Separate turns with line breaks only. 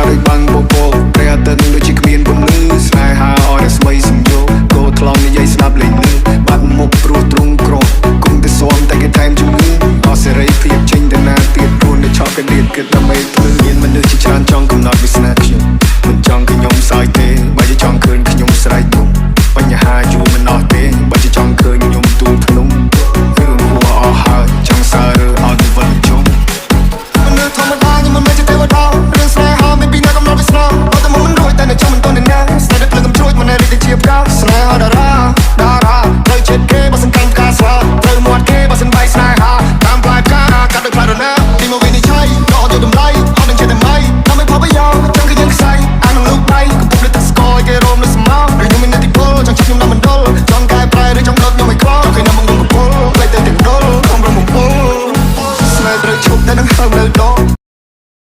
ដោយបាំងបបោព្រះអាទិត្យដូចជាគ្មានពន្លឺស្នេហាអរស្មីសំយោគោថ្លង់និយាយស្ដាប់លេងលឺបាត់មុខព្រោះទ្រង់ក្រគុំតែស៊ាំតែគេថែមជំងឺអស់សេរីភាពចេញទៅណាទៀតខ្លួនដែលឆក់កដៀតគិតដើម្បីធ្វើមានមនុស្សជាច្រើនចង់កំណត់វាសនាខ្ញុំ